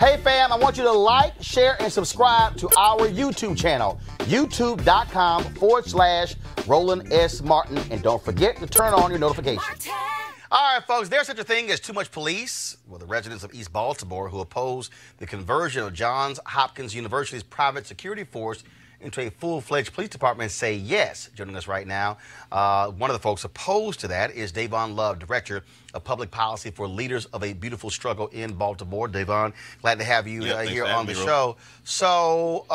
Hey fam, I want you to like, share, and subscribe to our YouTube channel, youtube.com/Roland S. Martin. And don't forget to turn on your notifications. All right, folks, there's such a thing as too much police. Well, the residents of East Baltimore who oppose the conversion of Johns Hopkins University's private security force into a full-fledged police department say yes. Joining us right now, one of the folks opposed to that is Dayvon Love, Director of Public Policy for Leaders of a Beautiful Struggle in Baltimore. Dayvon, glad to have you here on the show. So,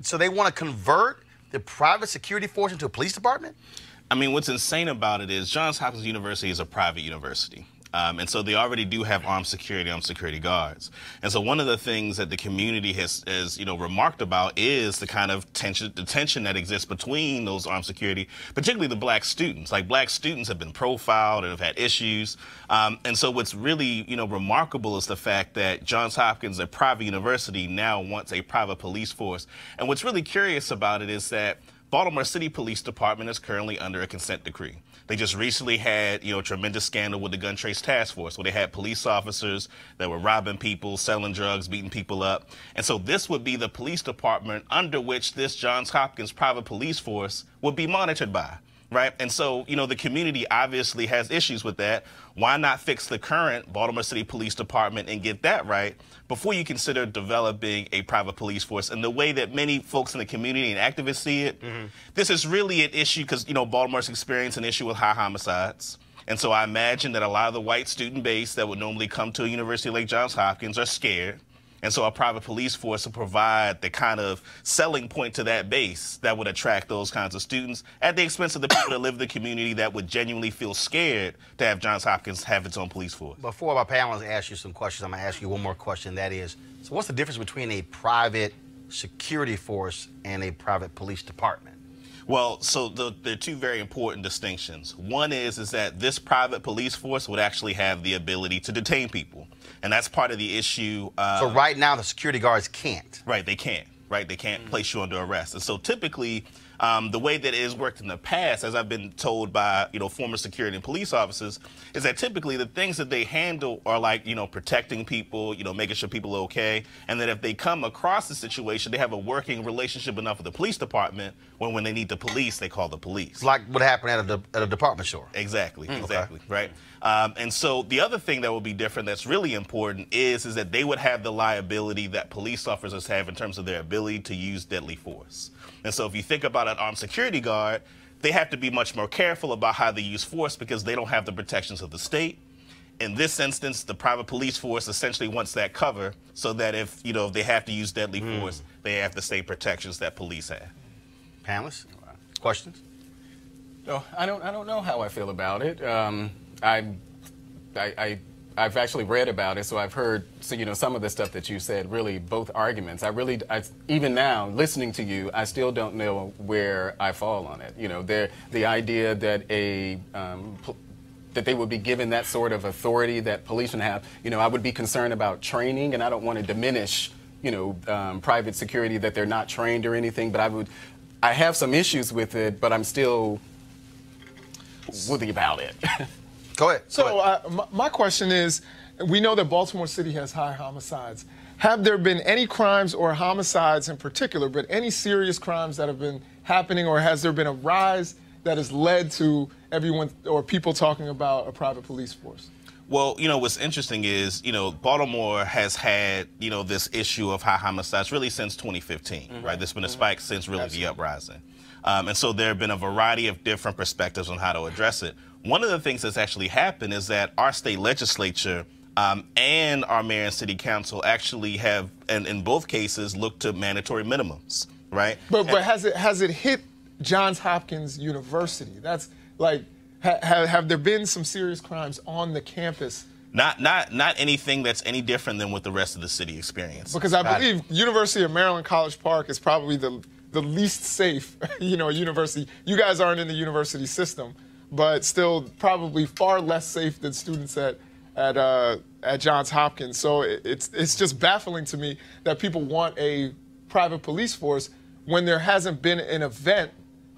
so they want to convert the private security force into a police department? I mean, what's insane about it is Johns Hopkins University is a private university. And so they already do have armed security guards. And so one of the things that the community has remarked about is the kind of tension that exists between those armed security, particularly the black students. Like, black students have been profiled and have had issues. And so what's really, remarkable is the fact that Johns Hopkins, a private university, now wants a private police force. And what's really curious about it is that Baltimore City Police Department is currently under a consent decree. They just recently had, a tremendous scandal with the Gun Trace Task Force, where they had police officers that were robbing people, selling drugs, beating people up. And so this would be the police department under which this Johns Hopkins private police force would be monitored by, right? And so, the community obviously has issues with that. Why not fix the current Baltimore City Police Department and get that right before you consider developing a private police force? And the way that many folks in the community and activists see it, this is really an issue because, Baltimore's experienced an issue with high homicides. And so I imagine that a lot of the white student base that would normally come to a university like Johns Hopkins are scared. And so a private police force will provide the kind of selling point to that base that would attract those kinds of students at the expense of the people that live in the community that would genuinely feel scared to have Johns Hopkins have its own police force. Before my panelists ask you some questions, I'm going to ask you one more question. That is, so what's the difference between a private security force and a private police department? Well, so there are two very important distinctions. One is that this private police force would actually have the ability to detain people. And that's part of the issue. So right now, the security guards can't. Right, they can't. Right, they can't place you under arrest. And so typically, the way that it has worked in the past, as I've been told by, former security and police officers, is that typically the things that they handle are like, protecting people, making sure people are okay. And that if they come across a situation, they have a working relationship enough with the police department when they need the police, they call the police. Like what happened at a department store. Exactly, exactly, right? And so the other thing that will be different that's really important is that they would have the liability that police officers have in terms of their ability to use deadly force. And so if you think about an armed security guard, they have to be much more careful about how they use force because they don't have the protections of the state. In this instance, the private police force essentially wants that cover so that if, if they have to use deadly force, they have the state protections that police have. Panelists, questions? No, I don't know how I feel about it. I've actually read about it, so I've heard some of the stuff that you said. Really, both arguments. Even now, listening to you, I still don't know where I fall on it. The idea that that they would be given that sort of authority that policemen have. I would be concerned about training, and I don't want to diminish private security that they're not trained or anything. But I have some issues with it, but I'm still woolly about it. Go ahead. So my question is, we know that Baltimore City has high homicides. Have there been any crimes or homicides in particular, but any serious crimes that have been happening, or has there been a rise that has led to everyone or people talking about a private police force? Well, what's interesting is, Baltimore has had, this issue of high homicides really since 2015, right? There's been a spike since really the uprising. And so there have been a variety of different perspectives on how to address it. One of the things that's actually happened is that our state legislature and our mayor and city council actually have, and in both cases, looked to mandatory minimums, right? But has it hit Johns Hopkins University? That's like, have there been some serious crimes on the campus? Not anything that's any different than what the rest of the city experiences. Because I believe University of Maryland College Park is probably the least safe, university. You guys aren't in the university system, but still probably far less safe than students at Johns Hopkins. So it's just baffling to me that people want a private police force when there hasn't been an event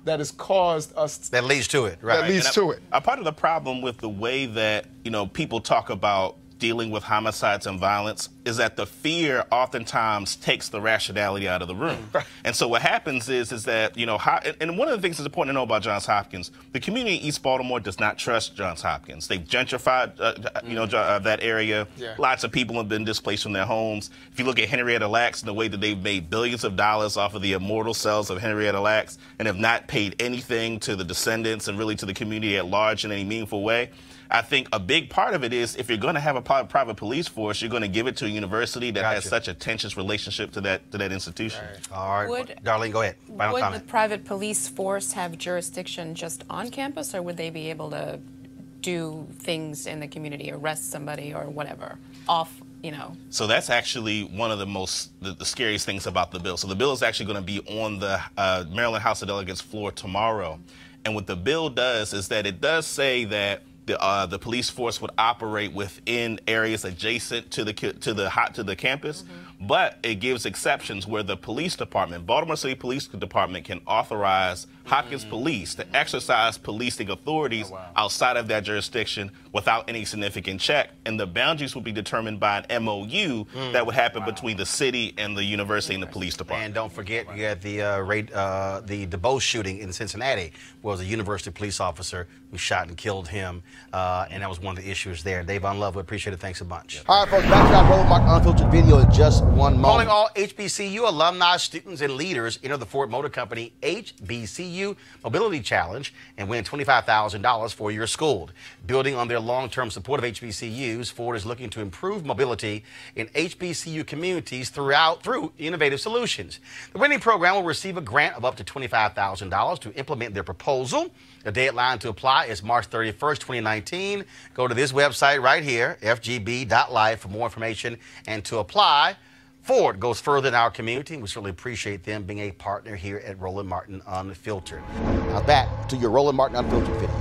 that has caused us that leads to it, right? That leads to it. A part of the problem with the way that people talk about dealing with homicides and violence is that the fear oftentimes takes the rationality out of the room. And so what happens is that, you know, and one of the things that's important to know about Johns Hopkins, the community in East Baltimore does not trust Johns Hopkins. They've gentrified, that area. Yeah. Lots of people have been displaced from their homes. If you look at Henrietta Lacks and the way that they've made billions of dollars off of the immortal cells of Henrietta Lacks and have not paid anything to the descendants and really to the community at large in any meaningful way, I think a big part of it is if you're going to have a private police force, you're going to give it to a university that has such a tenuous relationship to that institution. All right. Darlene, go ahead. Final comment. Would the private police force have jurisdiction just on campus, or would they be able to do things in the community, arrest somebody or whatever, off, you know? So that's actually one of the scariest things about the bill. So the bill is actually going to be on the Maryland House of Delegates floor tomorrow. And what the bill does is that it does say that the police force would operate within areas adjacent to the campus, but it gives exceptions where the police department, Baltimore City Police Department, can authorize Hopkins Police to exercise policing authorities outside of that jurisdiction without any significant check, and the boundaries will be determined by an MOU that would happen between the city and the university and the police department. And don't forget, you had the DeBose shooting in Cincinnati, where was a university police officer who shot and killed him, and that was one of the issues there. Dayvon Love, we appreciate it. Thanks a bunch. All right, folks, back to our Roland Martin Unfiltered video in just one moment. Calling all HBCU alumni, students, and leaders, enter the Ford Motor Company HBC-You Mobility Challenge and win $25,000 for your school. Building on their long-term support of HBCUs, Ford is looking to improve mobility in HBCU communities through innovative solutions. The winning program will receive a grant of up to $25,000 to implement their proposal. The deadline to apply is March 31st, 2019. Go to this website right here, FGB.Life, for more information and to apply. Ford goes further in our community. We certainly appreciate them being a partner here at Roland Martin Unfiltered. Now back to your Roland Martin Unfiltered video.